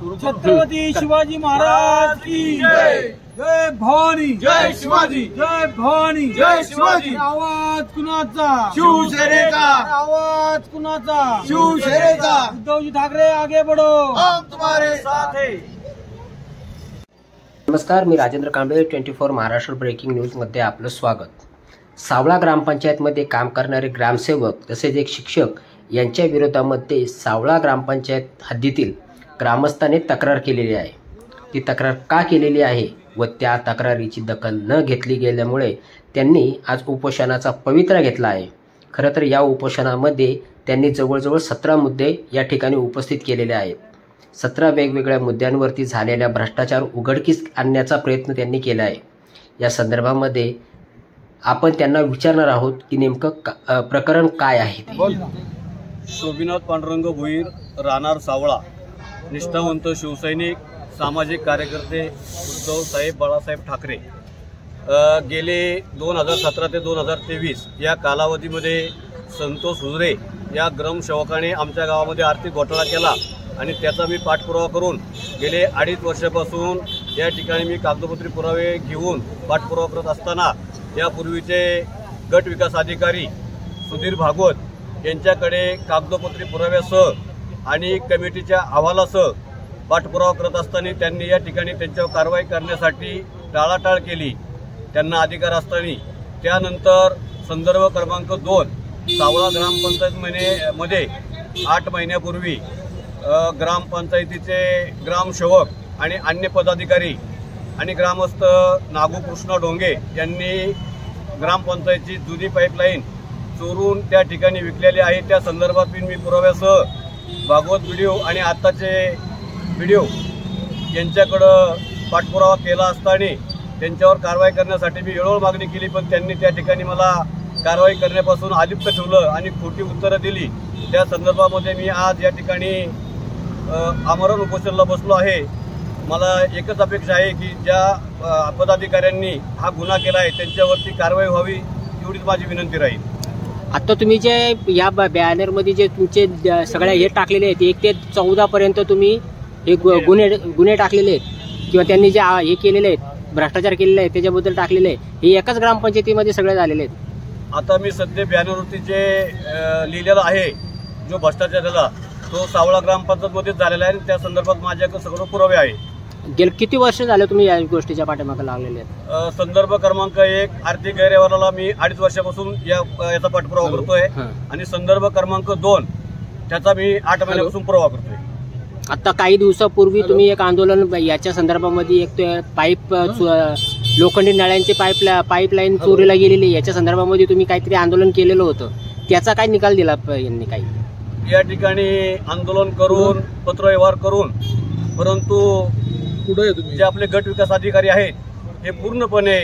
छत्रपती शिवाजी महाराज की जय। जय भवानी, जय शिवाजी, जय भवानी, जय शिवाजी। आवाज कुणाचा? शिवसेनेचा। आवाज कुणाचा? शिवसेनेचा। उद्धवजी ठाकरे आगे बढ़ो, हम तुम्हारे साथ हैं। नमस्कार, मी राजेंद्र कांबळे, 24 महाराष्ट्र ब्रेकिंग न्यूज मध्ये आपलं स्वागत। सावळा ग्रामपंचायतमध्ये काम करणारे ग्रामसेवक तसेच एक शिक्षक यांच्या विरोधामध्ये सावळा ग्रामपंचायत हद्दीतील ग्रामस्थांनी तक्रार केलेली आहे। ती तक्रार का केलेली आहे व त्या तक्रारीची दखल न घेतली गेल्यामुळे त्यांनी आज उपोषणाचा पवित्रा घेतला आहे। खरं तर या उपोषणामध्ये त्यांनी जवळजवळ 17 मुद्दे या ठिकाणी उपस्थित केलेले आहेत। 17 वेगवेगळ्या मुद्द्यांवरती झालेल्या भ्रष्टाचार उघडकीस आणण्याचा प्रयत्न त्यांनी केला आहे। या संदर्भामध्ये आपण त्यांना विचारणार आहोत की नेमकं प्रकरण काय आहे ते। शोभिनाथ पांडुरंग भोईर, राहणार सावळा, निष्ठावंत शिवसैनिक, सामाजिक कार्यकर्ते उद्धव साहेब बाळासाहेब ठाकरे। गेले 2017 ते 2023 या कालावधीमध्ये संतोष हुजरे या ग्रामसेवकाने आमच्या गावामध्ये आर्थिक घोटाळा केला आणि त्याचा मी पाठपुरावा करून गेले 2.5 वर्षापासून या ठिकाणी मी कागदोपत्री पुरावे घेऊन पाठपुरावा करत असताना यापूर्वीचे गट विकास अधिकारी सुधीर भागवत यांच्याकडे कागदोपत्री पुराव्यासह आणि कमिटीच्या अहवालासह पाठपुरावा करत असताना त्यांनी या ठिकाणी त्यांच्यावर कारवाई करण्यासाठी टाळाटाळ केली, त्यांना अधिकार असताना। त्यानंतर संदर्भ क्रमांक 2 सावळा ग्रामपंचायतमध्ये 8 महिन्यापूर्वी ग्रामपंचायतीचे ग्रामसेवक आणि अन्य पदाधिकारी आणि ग्रामस्थ नागू कृष्ण डोंगे यांनी ग्रामपंचायतीची जुनी पाईपलाईन चोरून त्या ठिकाणी विकलेली आहे। त्या संदर्भात मी पुराव्यासह भागवत व्हिडिओ आणि आत्ताचे व्हिडिओ यांच्याकडं पाठपुरावा केला असताना त्यांच्यावर कारवाई करण्यासाठी मी वेळोवेळी मागणी केली, पण त्यांनी त्या ठिकाणी मला कारवाई करण्यापासून अलिप्त ठेवलं आणि खोटी उत्तरं दिली। त्या संदर्भामध्ये मी आज या ठिकाणी आमरण उपोषणाला बसलो आहे। मला एकच अपेक्षा आहे की ज्या पदाधिकाऱ्यांनी हा गुन्हा केला आहे त्यांच्यावरती कारवाई व्हावी, एवढीच माझी विनंती राहील। आता तुम्ही जे या बॅनरमध्ये जे तुमचे सगळ्या हे टाकलेले आहेत 1 ते 14 पर्यंत तुम्ही हे गुन्हे टाकलेले आहेत किंवा त्यांनी जे हे केलेले आहेत भ्रष्टाचार केलेले आहे त्याच्याबद्दल टाकलेले आहे, हे एकाच ग्रामपंचायतीमध्ये सगळे झालेले आहेत। आता मी सध्या बॅनरवरती जे लिहिलेलं आहे जो भ्रष्टाचार झाला तो सावळा ग्रामपंचायतमध्येच झालेला आहे आणि त्या संदर्भात माझ्याकडे सगळं पुरावे आहे। गेले किती वर्ष झाले तुम्ही या गोष्टीच्या पाठीमागे लागलेले आहेत? संदर्भ क्रमांक 1 आर्थिक गैरव्यवहाराला मी 2.5 वर्षापासून याचा पाठपुरावा करतोय आणि संदर्भ क्रमांक 2 त्याचा मी 8 महिन्यापासून पुरावा करतोय। आता काही दिवसापूर्वी तुम्ही एक आंदोलन याच्या संदर्भामध्ये एक पाईप लोखंडी नळ्यांची पाईपलाईन चोरीला गेलेली याच्या संदर्भामध्ये तुम्ही काहीतरी आंदोलन केलेलं होतं, त्याचा काय निकाल दिला यांनी? काही या ठिकाणी आंदोलन करून पत्रव्यवहार करून, परंतु जे आपले गट विकास अधिकारी आहेत हे पूर्णपणे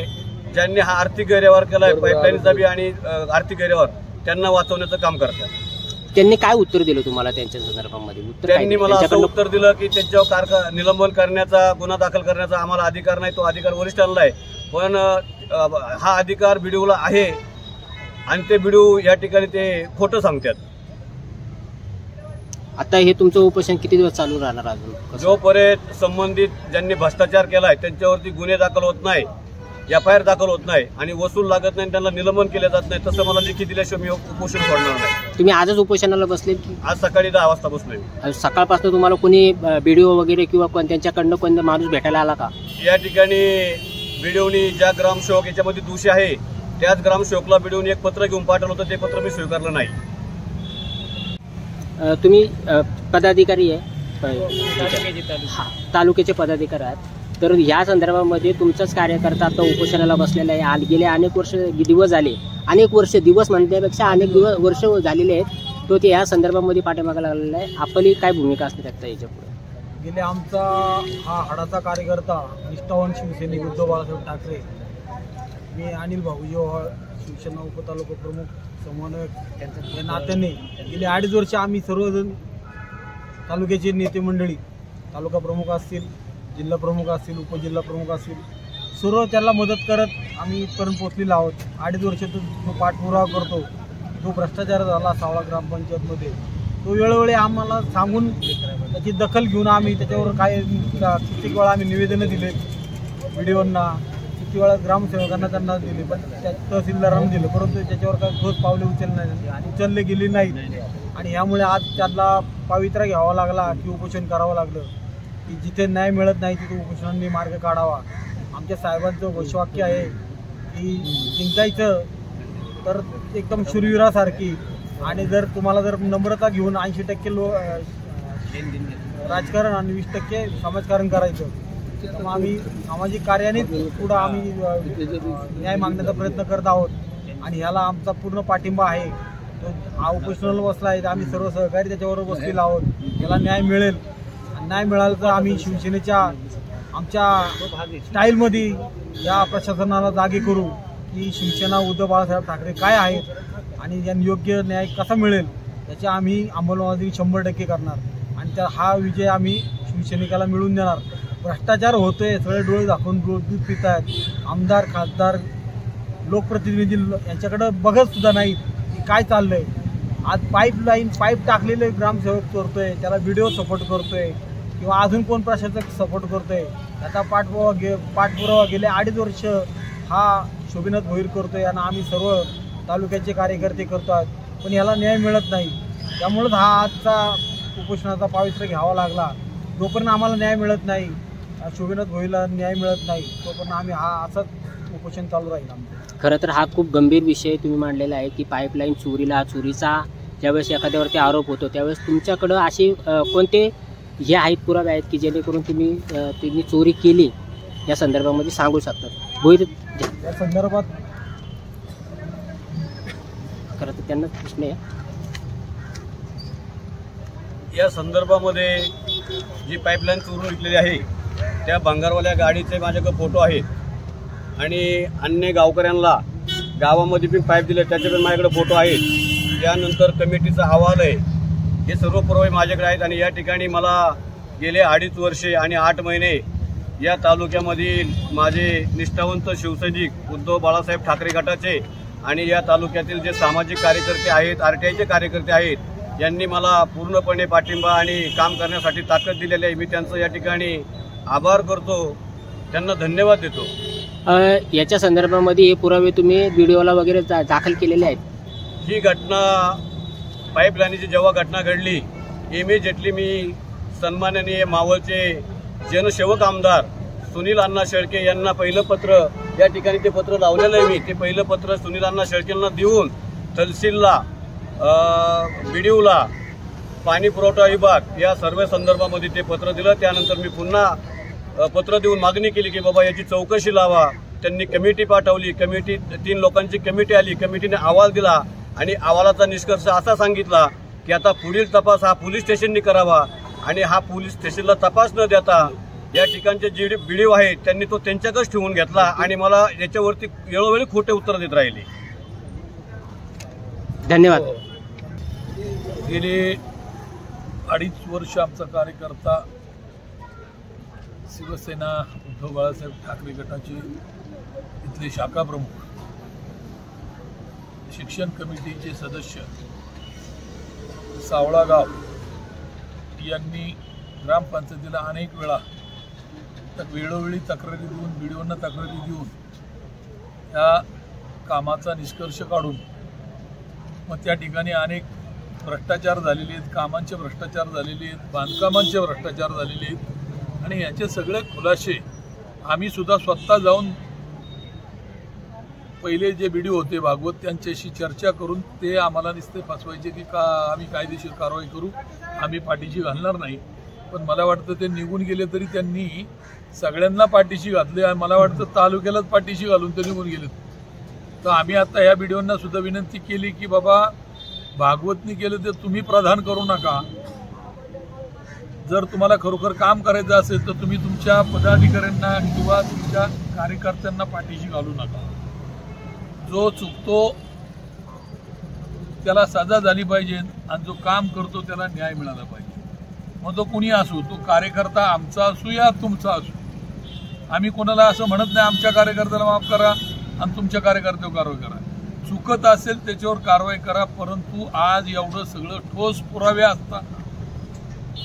ज्यांनी हा आर्थिक गैरव्यवहार केलाय पाईपलाईनचा बी आणि आर्थिक गैरव्यवहार त्यांना वाचवण्याचं काम करतात। त्यांनी काय उत्तर दिलं तुम्हाला त्यांच्या संदर्भामध्ये? त्यांनी मला असं उत्तर दिलं की त्यांच्यावर निलंबन करण्याचा, गुन्हा दाखल करण्याचा आम्हाला अधिकार नाही, तो अधिकार वरिष्ठांना आहे, पण हा अधिकार बीडीओला आहे आणि ते बीडीओ या ठिकाणी ते खोटं सांगतात। आता हे तुमचं उपोषण किती दिवस चालू राहणार अजून? जोपर्यंत संबंधित ज्यांनी भ्रष्टाचार केलाय त्यांच्यावरती गुन्हे दाखल होत नाही, FIR दाखल होत नाही आणि वसूल लागत नाही, त्यांना निलंबन केले जात नाही, तसं मला लिखित दिल्याशिवाय मी उपोषण सोडणार नाही। तुम्ही आजच उपोषणाला बसले? आज सकाळी 10 वाजता बसलोय। सकाळपासून तुम्हाला कोणी बीडीओ वगैरे किंवा त्यांच्याकडनं कोणता माणूस भेटायला आला का? या ठिकाणी बीडीओनी ज्या ग्रामसेवक याच्यामध्ये दोषी आहे त्याच ग्रामसेवकला बीडीओनी एक पत्र घेऊन पाठवलं होतं, ते पत्र मी स्वीकारलं नाही। तुम्ही पदाधिकारी आहे, तालुक्याचे पदाधिकारी आहात, तर या संदर्भामध्ये तुमचाच कार्यकर्ता आता उपोषणाला बसलेला आहे। गेले अनेक वर्ष दिवस झाले, अनेक वर्ष दिवस म्हणण्यापेक्षा अनेक वर्ष झालेले आहेत, तो ते या संदर्भामध्ये पाठीमागे लागलेला आहे। आपली काय भूमिका असते त्याचा याच्यापुढे? गेले आमचा हा हाडाचा कार्यकर्ता निष्ठावान शिवसैनिक उद्धव बाळासाहेब ठाकरे, मी अनिल भाऊजी ओहाळ, शिवसेना उपतालुका प्रमुख समन्वयक या नात्याने गेले 2.5 वर्ष आम्ही सर्वजण तालुक्याचे नेते मंडळी, तालुका प्रमुख असतील, जिल्हा प्रमुख असतील, उपजिल्हा प्रमुख असतील, सर्व त्याला मदत करत आम्ही इथपर्यंत पोहोचलेलो आहोत। 2.5 वर्षातून जो पाठपुरावा करतो, जो भ्रष्टाचार झाला सावळा ग्रामपंचायतमध्ये, तो वेळोवेळी आम्हाला सांगून त्याची दखल घेऊन आम्ही त्याच्यावर काय कित्येक वेळा आम्ही निवेदनं दिले व्हिडिओंना, किती वेळा ग्रामसेवकांना त्यांना दिले, पण त्या तहसीलदारांना दिलं, परंतु त्याच्यावर काही ठोस पावले उचलले गेली नाहीत. आणि यामुळे आज त्यांना पवित्रा घ्यावा लागला की उपोषण करावं लागलं की जिथे न्याय मिळत नाही तिथे उपोषणांनी मार्ग काढावा. आमच्या साहेबांचं घोषवाक्य आहे की जिंकायचं तर एकदम शूरवीरासारखी, आणि जर तुम्हाला जर नम्रता घेऊन 80% राजकारण आणि 20% समाजकारण करायचं तर मग आम्ही सामाजिक कार्यानेच पुढं आम्ही न्याय मागण्याचा प्रयत्न करत आहोत. आणि ह्याला आमचा पूर्ण पाठिंबा आहे. तो हा उपोषणाला बसला आहे, आम्ही सर्व सहकारी त्याच्यावर बसलेलो आहोत. याला न्याय मिळेल, आणि न्याय मिळाला तर आम्ही शिवसेनेच्या आमच्या स्टाईलमध्ये या प्रशासनाला जागे करू की शिवसेना उद्धव बाळासाहेब ठाकरे काय आहेत आणि यांना योग्य न्याय कसा मिळेल याची आम्ही अंमलबजावणी 100% करणार. आणि त्या हा विजय आम्ही शिवसैनिकाला मिळवून देणार. भ्रष्टाचार होतोय, सगळे डोळे दाखवून दूध पित आहेत. आमदार, खासदार, लोकप्रतिनिधी यांच्याकडे बघत सुद्धा नाहीत की काय चाललंय. आज पाईप टाकलेले ग्रामसेवक करतोय, त्याला व्हिडिओ सपोर्ट करतोय किंवा अजून कोण प्रशासक सपोर्ट करतोय, त्याचा पाठपुरावा गेले 2.5 वर्ष हा शोभिनाथ भोईर करतोय आणि आम्ही सर्व तालुक्याचे कार्यकर्ते करतो आहोत. पण याला न्याय मिळत नाही. त्यामुळेच हा आजचा उपोषणाचा पावित्र्य घ्यावा लागला. जोपर्यंत आम्हाला न्याय मिळत नाही, शोभिनाथ भोईरला न्याय मिळत नाही, तोपर्यंत आम्ही असंच उपोषण चालू राहील आमचं. खरं तर हा खूप गंभीर विषय तुम्ही मांडलेला आहे की पाईपलाईन चोरीचा ज्यावेळेस एखाद्यावरती आरोप होतो त्यावेळेस तुमच्याकडं असे कोणते हे आहेत पुरावे आहेत की जेणेकरून तुम्ही चोरी केली या संदर्भामध्ये सांगू शकतात? भोईर या संदर्भात खरं तर त्यांना प्रश्न आहे. या संदर्भामध्ये जी पाईपलाईन चोरून विकलेली आहे त्या भंगारवाल्या गाडीचे माझ्याकडे फोटो आहेत आणि अन्य गावकऱ्यांना गावामध्ये पण पाईप दिले त्याचे पण माझ्याकडे फोटो आहेत. त्यानंतर कमिटीचा अहवाल आहे. हे सर्व पुरावे माझ्याकडे आहेत. आणि या ठिकाणी मला गेले 2.5 वर्षे आणि 8 महिने या तालुक्यामधील माझे निष्ठावंत शिवसैनिक उद्धव बाळासाहेब ठाकरे गटाचे आणि या तालुक्यातील जे सामाजिक कार्यकर्ते आहेत, RTIचे कार्यकर्ते आहेत, यांनी मला पूर्णपणे पाठिंबा आणि काम करण्यासाठी ताकद दिलेली आहे. मी त्यांचं या ठिकाणी आभार करतो, त्यांना धन्यवाद देतो. याच्या संदर्भामध्ये हे पुरावे तुम्ही व्हिडिओला वगैरे दाखल केलेले आहेत? ही घटना पाईपलाईनची जेव्हा घटना घडली इमिजिएटली मी सन्माननीय मावळचे जनसेवक आमदार सुनील अण्णा शेळके यांना पहिलं पत्र, या ठिकाणी ते पत्र लावलेलं आहे मी, ते पहिलं पत्र सुनील अण्णा शेळकेंना देऊन तहसीलला, BDOला, पाणी पुरवठा विभाग या सर्व संदर्भामध्ये ते पत्र दिलं. त्यानंतर मी पुन्हा पत्र देऊन मागणी केली की बाबा याची चौकशी लावा. त्यांनी कमिटी पाठवली, 3 लोकांची कमिटी आली, कमिटीने अहवाल दिला आणि अहवालाचा निष्कर्ष असा सांगितला की आता पुढील तपास हा पोलीस स्टेशननी करावा. आणि हा पोलीस स्टेशनला तपास न देता या ठिकाणचे जे BDO आहेत त्यांनी तो त्यांच्याकडेच ठेवून घेतला आणि मला याच्यावरती वेळोवेळी खोटे उत्तर देत राहिले. धन्यवाद. गेले 2.5 वर्ष आमचा कार्यकर्ता शिवसेना उद्धव बाळासाहेब ठाकरे गटाचे इथले शाखा प्रमुख, शिक्षण कमिटीचे सदस्य सावळा गाव यांनी ग्रामपंचायतीला अनेक वेळा वेळोवेळी तक्रारी देऊन, BDOंना तक्रारी देऊन या कामाचा निष्कर्ष काढून मग त्या ठिकाणी अनेक भ्रष्टाचार झालेले आहेत, कामांचे भ्रष्टाचार झालेले आहेत, बांधकामांचे भ्रष्टाचार झालेले आहेत. आणि याचे सगळे खुलासे आम्ही सुद्धा स्वतः जाऊन पहिले जे BDO होते भागवत त्यांच्याशी चर्चा करून ते आम्हाला नुसते फसवायचे की का आम्ही कायदेशीर कारवाई करू, आम्ही पाठीशी घालणार नाही. पण मला वाटतं ते निघून गेले तरी त्यांनी सगळ्यांना पाठीशी घातले आणि मला वाटतं तालुक्यालाच पाठीशी घालून ते निघून गेलेत. तर आम्ही आता या BDOंना सुद्धा विनंती केली की बाबा भागवतनी केलं तर तुम्ही प्रधान करू नका. जर तुम्हाला खरोखर काम करायचं असेल तर तुम्ही तुमच्या पदाधिकाऱ्यांना किंवा तुमच्या कार्यकर्त्यांना पाठीशी घालू नका. जो चुकतो त्याला सजा झाली पाहिजे आणि जो काम करतो त्याला न्याय मिळाला पाहिजे. मग तो कुणी असू, तो कार्यकर्ता आमचा असू या तुमचा असू. आम्ही कोणाला असं म्हणत नाही आमच्या कार्यकर्त्याला माफ करा आणि तुमच्या कार्यकर्त्यावर कारवाई करा. चुकत असेल त्याच्यावर कारवाई करा, परंतु आज एवढं सगळं ठोस पुरावे असतात.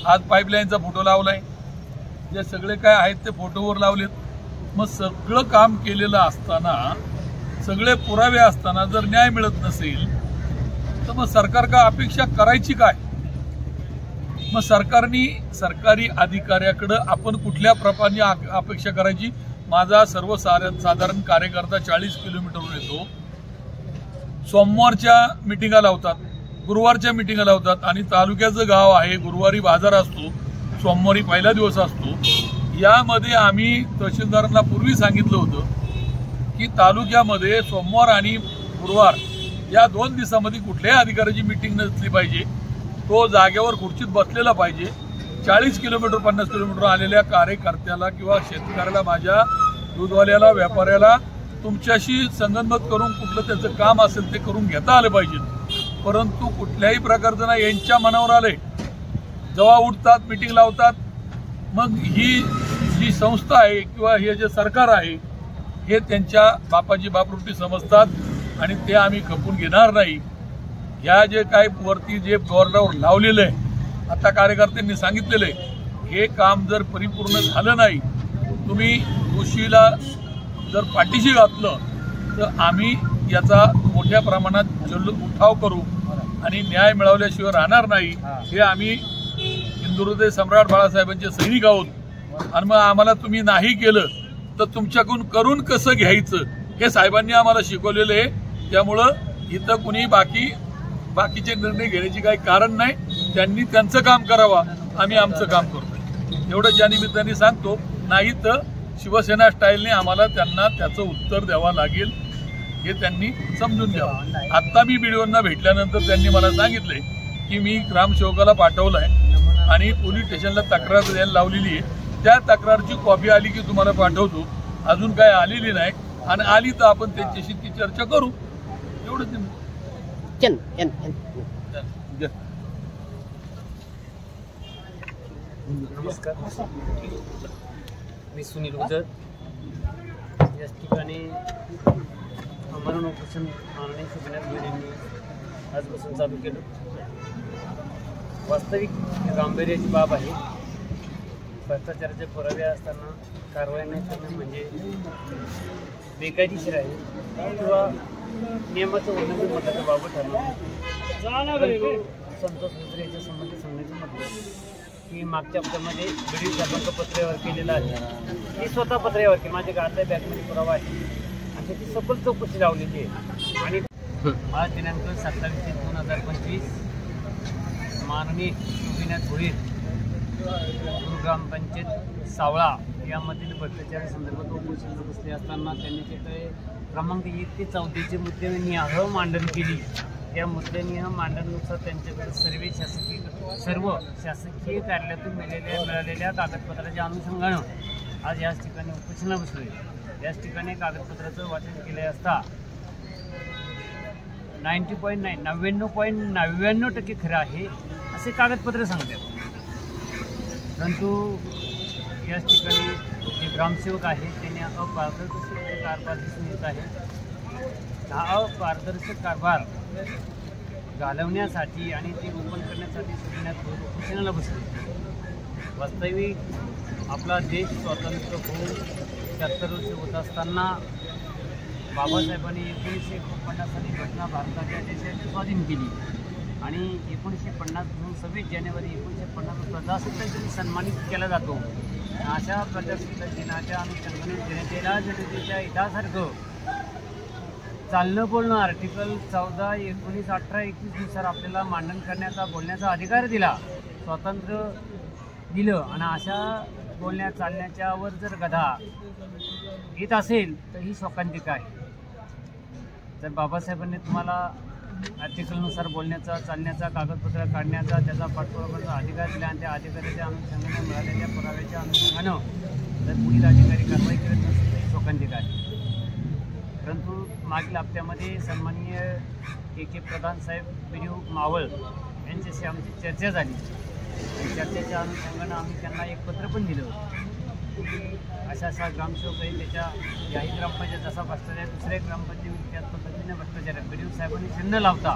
आज पाईपलाईनचा फोटो लावलाय, जे सगळे काय आहेत ते फोटोवर लावलेत. मग सगळं काम केलेलं असताना, सगळे पुरावे असताना जर न्याय मिळत नसेल तर मग सरकार का अपेक्षा करायची काय? मग सरकारी अधिकाऱ्याकडे आपण कुठल्या प्रकारे अपेक्षा करायची? माझा सर्वसाधारण कार्यकर्ता 40 किलोमीटरवर येतो, सोमवारच्या मिटिंगा लावतात, गुरुवारच्या मिटिंगा लावतात, आणि तालुक्याचं गाव आहे, गुरुवारी बाजार असतो, सोमवारी पहिला दिवस असतो. यामध्ये आम्ही तहसीलदारांना पूर्वी सांगितलं होतं की तालुक्यामध्ये सोमवार आणि गुरुवार या 2 दिवसामध्ये कुठल्याही अधिकाऱ्याची मिटिंग नसली पाहिजे. तो जागेवर खुर्चीत बसलेला पाहिजे. 40 किलोमीटर 50 किलोमीटर आलेल्या कार्यकर्त्याला किंवा शेतकऱ्याला, माझ्या दूधवाल्याला, व्यापाऱ्याला तुमच्याशी संगनमत करून कुठलं त्याचं काम असेल ते करून घेता आलं पाहिजे. परंतु कुठल्याही प्रकारचं ना, यांच्या मनावर आलंय, जेव्हा उठतात मिटिंग लावतात, मग ही जी संस्था आहे किंवा हे जे सरकार आहे हे त्यांच्या बापाची बापरुटी समजतात आणि ते आम्ही खपून घेणार नाही. ह्या जे काय वरती जे बोर्डावर लावलेलं आहे, आता कार्यकर्त्यांनी सांगितलेलं आहे, हे काम जर परिपूर्ण झालं नाही, तुम्ही दोषीला जर पाठीशी घातलं तर आम्ही याचा मोठ्या प्रमाणात उठाव करू आणि न्याय मिळवल्याशिवाय राहणार नाही. हे आम्ही हिंदुहृदय सम्राट बाळासाहेबांचे सैनिक आहोत, आणि मग आम्हाला तुम्ही नाही केलं तर तुमच्याकडून करून कसं घ्यायचं हे साहेबांनी आम्हाला शिकवलेलं आहे. त्यामुळं इथं कुणी बाकीचे निर्णय घेण्याची काही कारण नाही. त्यांनी त्यांचं काम करावं, आम्ही आमचं काम करतो, एवढं या निमित्ताने सांगतो. नाही तर शिवसेना स्टाईलने आम्हाला त्यांना त्याचं उत्तर द्यावं लागेल, हे त्यांनी समजून घ्यावं. आता मी बीडीओंना भेटल्यानंतर त्यांनी मला सांगितलंय की मी ग्रामसेवकाला पाठवलंय आणि पोलीस स्टेशनला तक्रार द्यायला लावलेली आहे. त्या तक्रारची कॉपी आली की तुम्हाला पाठवतो. अजून काय आलेली नाही, आणि आली तर आपण त्यांच्याशी ती चर्चा करू, एवढंच. नमस्कार, मी सुनील गुजर. याच ठिकाणी आमरण उपोषण माननीय सुजनाथ भोईर यांनी आजपासून चालू केलं. वास्तविक गांभीर्याची बाब आहे. भ्रष्टाचाराचे पुरावे असताना कारवाई नाही करणं म्हणजे बेकायदेशीर आहे किंवा नियमाचं उल्लंघन म्हटल्याचं बाबत ठरलं. संतोष गुजरे याच्या संबंधी सांगण्याचं म्हटलं की मागच्या हप्त्यामध्ये बीडीओ साहेबांचं पत्र्यावर केलेलं आहे. मी स्वतः पत्र्यावर केलं, माझ्या गाडल्या बॅगमध्ये पुरावा आहे आणि त्याची सखोल चौकशी लावलेली आहे. आणि आज दिनांक 27/2025 माननीय सुजनाथ भोईर ग्रामपंचायत सावळा यामधील भ्रष्टाचारासंदर्भात उपोषण बसले असताना त्यांनी तिथे क्रमांक 1 ते 14 मुद्दे निहाळ मांडणी केली. या मुद्द्यानिहाळ मांडणीनुसार त्यांच्याकडे सर्व शासकीय कार्यालयातून मिळालेल्या कागदपत्राच्या अनुषंगानं आज याच ठिकाणी उपोषणाला बसले. याच ठिकाणी कागदपत्राचं वाचन केले असता 99.99% खरं आहे असे कागदपत्र सांगतात. परंतु याच ठिकाणी जे ग्रामसेवक आहेत त्यांनी अपारदर्शक कारभार दिसून येत आहे. हा अपारदर्शक कारभार घालवण्यासाठी आणि ते ओपन करण्यासाठी सुजनाथ भोईर उपोषणाला बसले. वास्तविक आपला देश स्वतंत्र होऊन 76 वर्ष होत असताना बाबासाहेबांनी 1949 साली घटना भारताच्या देशाची स्वाधीन केली आणि 1950 म्हणून 26 जानेवारी 1950 प्रजासत्ताक दिन सन्मानित केला जातो. अशा प्रजासत्ताक दिनाच्या अनुषंगाने जनतेला जनतेच्या हितासारखं चालणं बोलणं आर्टिकल 14, 19, 18, 21 नुसार आपल्याला मांडन करण्याचा बोलण्याचा अधिकार दिला, स्वातंत्र्य दिलं. आणि अशा बोलण्या चालण्याच्यावर जर गदा येत असेल तर ही शोकांतिका आहे. तर बाबासाहेबांनी तुम्हाला आर्टिकलनुसार बोलण्याचा, चालण्याचा, कागदपत्र काढण्याचा, त्याचा पाठपुरावा करण्याचा अधिकार दिला आणि त्या अधिकाऱ्याच्या अनुषंगाने मिळालेल्या पुराव्याच्या अनुषंगानं जर पुढील अधिकारी कारवाई करत नसेल तर ही शोकांतिका आहे. परंतु मागील हप्त्यामध्ये सन्माननीय के प्रधान साहेब बीडीओ मावळ यांच्याशी आमची चर्चा झाली. चर्चेच्या अनुषंगानं आम्ही त्यांना एक पत्र पण दिलं अशा ग्रामसेवक आहे त्याच्या याही ग्रामपंचायत जसा भ्रष्टाचार आहे दुसऱ्या ग्रामपंचायत त्याच पद्धतीने भ्रष्टाचार आहे. BDO साहेबांनी न लावता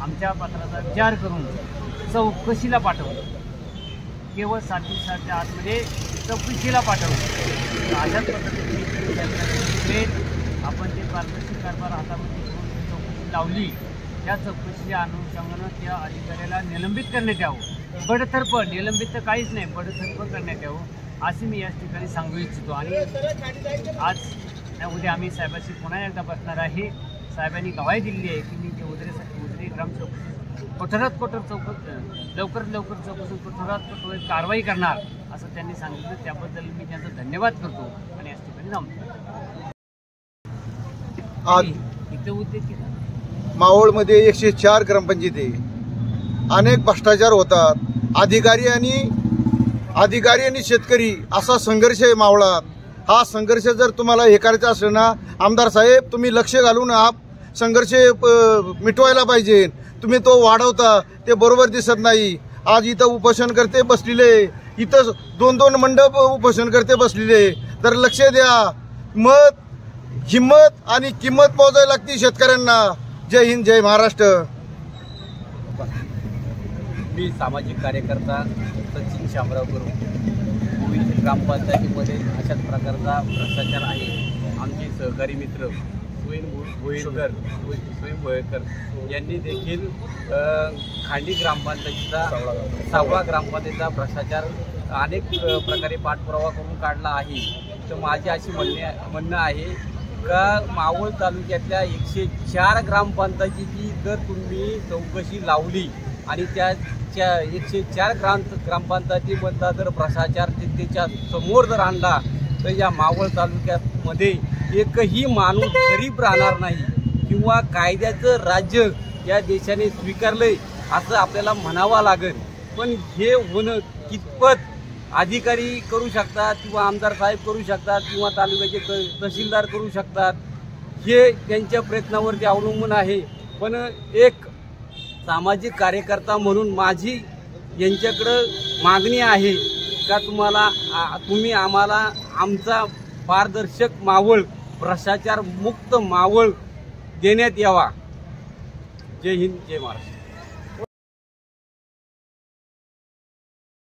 आमच्या पत्राचा विचार करून चौकशीला पाठवलं. केवळ 7 दिवसाच्या आतमध्ये चौकशीला पाठवलं. अशाच पद्धतीने आपण ते पारदर्शक कारभार हातामध्ये घेऊन चौकशी लावली. त्या चौकशीच्या अनुषंगानं त्या अधिकाऱ्याला निलंबित करण्यात यावं. बडतर्फ निलंबित तर काहीच नाही, बडतर्फ करण्यात यावं असे मी याच ठिकाणी सांगू इच्छितो. आणि आज उद्या आम्ही साहेबांशी पुन्हा एकदा बसणार आहे. साहेबांनी गवाही दिलेली आहे की मी ते उजरे ग्रामसेवक कठोरात लवकरात लवकर चौकशी कठोर कारवाई करणार असं त्यांनी सांगितलं. त्याबद्दल मी त्यांचा धन्यवाद करतो आणि याच ठिकाणी थांबतो. आज इथे उद्योग मावळमध्ये 104 ग्रामपंचायती आहे. अनेक भ्रष्टाचार होतात. अधिकारी आणि शेतकरी असा संघर्ष आहे मावळात. हा संघर्ष जर तुम्हाला हे करायचा असेल ना आमदार साहेब, तुम्ही लक्ष घालून हा संघर्ष मिटवायला पाहिजे. तुम्ही तो वाढवता ते बरोबर दिसत नाही. आज इथं उपोषणकर्ते बसलेले, इथं 2-2 मंडप उपोषणकर्ते बसलेले. तर लक्ष द्या. मत, हिंमत आणि किंमत मोजायला लागते शेतकऱ्यांना. जय हिंद, जय महाराष्ट्र. मी सामाजिक कार्यकर्ता सचिन शामराव गुरु. भोईर ग्रामपंचायतीमध्ये अशाच प्रकारचा भ्रष्टाचार आहे. आमचे सहकारी मित्र स्वयं भोयेकर यांनी देखील खांडी ग्रामपंचायतीचा 6व्या ग्रामपंचायतीचा भ्रष्टाचार अनेक प्रकारे पाठपुरावा करून काढला आहे. तर माझे असे म्हणणं आहे का मावळ तालुक्यातल्या 104 ग्रामपंचायतीची जर तुम्ही चौकशी लावली आणि त्या 104 ग्रामपंचायतीमधला जर भ्रष्टाचार त्याच्या समोर जर आणला तर या मावळ तालुक्यामध्ये एकही माणूस गरीब राहणार नाही किंवा कायद्याचं राज्य या देशाने स्वीकारलंय असं आपल्याला म्हणावं लागेल. पण हे होणं कितपत अधिकारी करू शकतात किंवा आमदार साहेब करू शकतात किंवा तालुक्याचे तहसीलदार करू शकतात, हे त्यांच्या प्रयत्नावरती अवलंबून आहे. पण एक सामाजिक कार्यकर्ता म्हणून माझी यांच्याकडं मागणी आहे का तुम्ही आम्हाला आमचा पारदर्शक मावळ, भ्रष्टाचार मुक्त मावळ देण्यात यावा. जय हिंद, जय महाराष्ट्र.